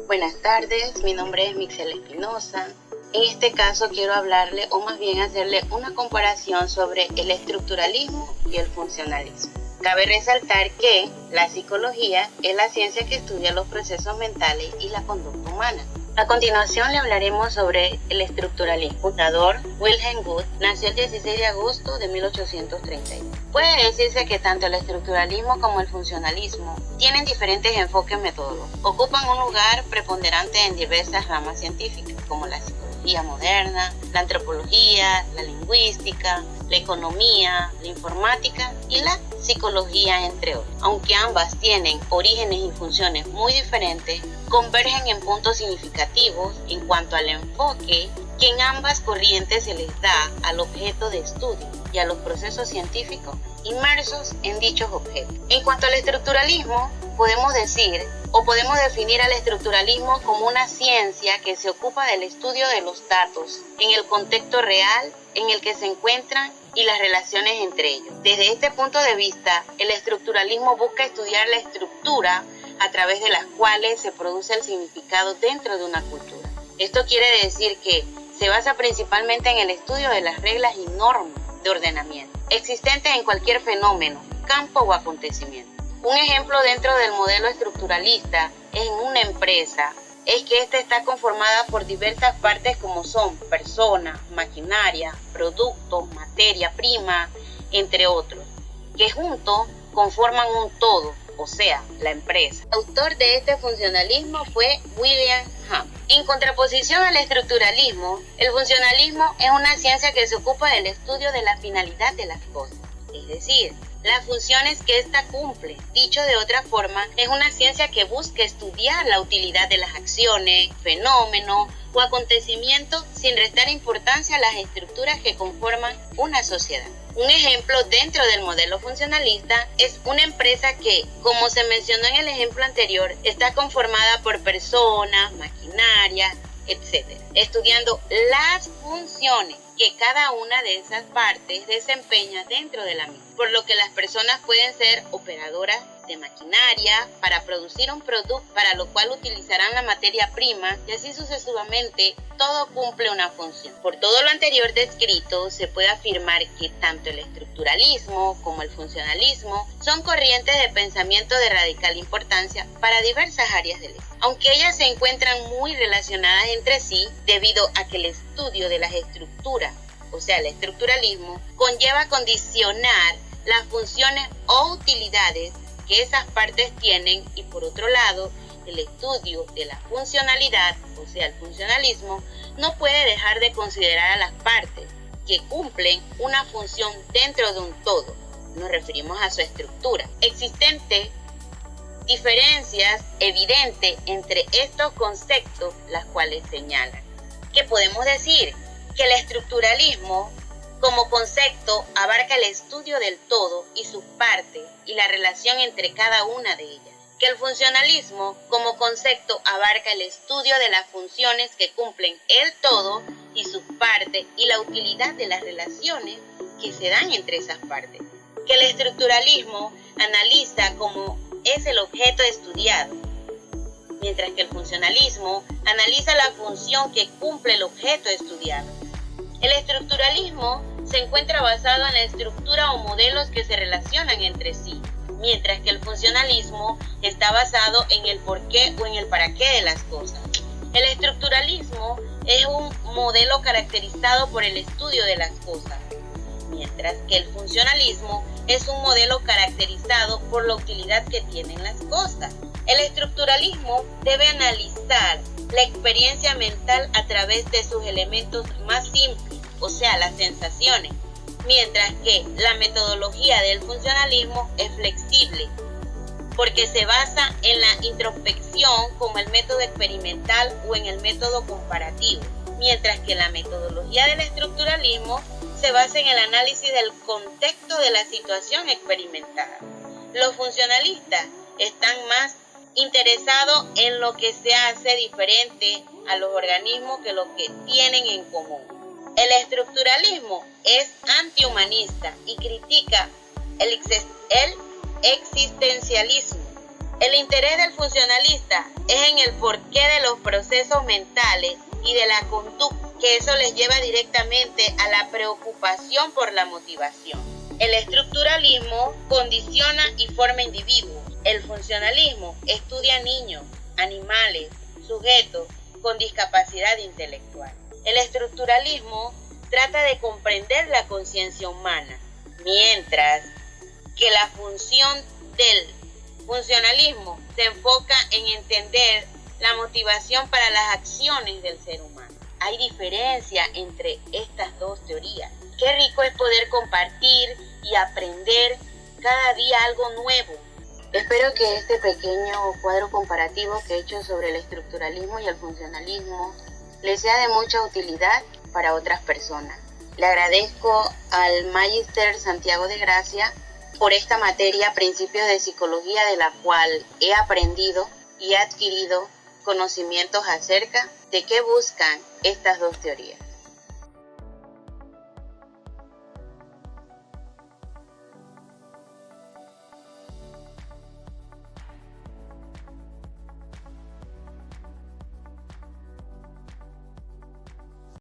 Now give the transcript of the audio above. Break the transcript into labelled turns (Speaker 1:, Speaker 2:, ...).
Speaker 1: Buenas tardes, mi nombre es Mixel Espinosa. En este caso quiero hablarle, o más bien hacerle una comparación sobre el estructuralismo y el funcionalismo. Cabe resaltar que la psicología es la ciencia que estudia los procesos mentales y la conducta humana. A continuación le hablaremos sobre el estructuralismo. Fundador Wilhelm Wundt nació el 16 de agosto de 1831. Puede decirse que tanto el estructuralismo como el funcionalismo tienen diferentes enfoques metodológicos. Ocupan un lugar preponderante en diversas ramas científicas, como la psicología moderna, la antropología, la lingüística, la economía, la informática y la psicología, entre otros. Aunque ambas tienen orígenes y funciones muy diferentes, convergen en puntos significativos en cuanto al enfoque que en ambas corrientes se les da al objeto de estudio y a los procesos científicos inmersos en dichos objetos. En cuanto al estructuralismo, podemos definir al estructuralismo como una ciencia que se ocupa del estudio de los datos en el contexto real en el que se encuentran y las relaciones entre ellos. Desde este punto de vista, el estructuralismo busca estudiar la estructura a través de las cuales se produce el significado dentro de una cultura. Esto quiere decir que se basa principalmente en el estudio de las reglas y normas de ordenamiento existentes en cualquier fenómeno, campo o acontecimiento. Un ejemplo dentro del modelo estructuralista en una empresa es que ésta está conformada por diversas partes como son personas, maquinaria, producto, materia prima, entre otros, que juntos conforman un todo, o sea, la empresa. El autor de este funcionalismo fue William Wundt. En contraposición al estructuralismo, el funcionalismo es una ciencia que se ocupa del estudio de la finalidad de las cosas, es decir, las funciones que ésta cumple. Dicho de otra forma, es una ciencia que busca estudiar la utilidad de las acciones, fenómenos o acontecimientos sin restar importancia a las estructuras que conforman una sociedad. Un ejemplo dentro del modelo funcionalista es una empresa que, como se mencionó en el ejemplo anterior, está conformada por personas, maquinaria, etc., estudiando las funciones que cada una de esas partes desempeña dentro de la misma, por lo que las personas pueden ser operadoras de maquinaria para producir un producto para lo cual utilizarán la materia prima y así sucesivamente, todo cumple una función. Por todo lo anterior descrito, se puede afirmar que tanto el estructuralismo como el funcionalismo son corrientes de pensamiento de radical importancia para diversas áreas del estudio, aunque ellas se encuentran muy relacionadas entre sí debido a que el estudio de las estructuras, o sea, el estructuralismo, conlleva condicionar las funciones o utilidades que esas partes tienen y por otro lado, el estudio de la funcionalidad, o sea, el funcionalismo, no puede dejar de considerar a las partes que cumplen una función dentro de un todo. Nos referimos a su estructura. Existen diferencias evidentes entre estos conceptos, las cuales señalan. ¿Qué podemos decir? Que el estructuralismo como concepto abarca el estudio del todo y sus partes y la relación entre cada una de ellas. Que el funcionalismo como concepto abarca el estudio de las funciones que cumplen el todo y sus partes y la utilidad de las relaciones que se dan entre esas partes. Que el estructuralismo analiza cómo es el objeto estudiado, mientras que el funcionalismo analiza la función que cumple el objeto estudiado. El estructuralismo se encuentra basado en la estructura o modelos que se relacionan entre sí, mientras que el funcionalismo está basado en el porqué o en el para qué de las cosas. El estructuralismo es un modelo caracterizado por el estudio de las cosas, mientras que el funcionalismo es un modelo caracterizado por la utilidad que tienen las cosas. El estructuralismo debe analizar la experiencia mental a través de sus elementos más simples, o sea, las sensaciones, mientras que la metodología del funcionalismo es flexible, porque se basa en la introspección como el método experimental o en el método comparativo, mientras que la metodología del estructuralismo se basa en el análisis del contexto de la situación experimentada. Los funcionalistas están más interesados en lo que se hace diferente a los organismos que lo que tienen en común. El estructuralismo es antihumanista y critica el existencialismo. El interés del funcionalista es en el porqué de los procesos mentales y de la conducta, que eso les lleva directamente a la preocupación por la motivación. El estructuralismo condiciona y forma individuos. El funcionalismo estudia niños, animales, sujetos con discapacidad intelectual. El estructuralismo trata de comprender la conciencia humana, mientras que la función del funcionalismo se enfoca en entender la motivación para las acciones del ser humano. Hay diferencia entre estas dos teorías. Qué rico es poder compartir y aprender cada día algo nuevo. Espero que este pequeño cuadro comparativo que he hecho sobre el estructuralismo y el funcionalismo les sea de mucha utilidad para otras personas. Le agradezco al Magíster Santiago de Gracia por esta materia, Principios de Psicología, de la cual he aprendido y adquirido conocimientos acerca de qué buscan estas dos teorías.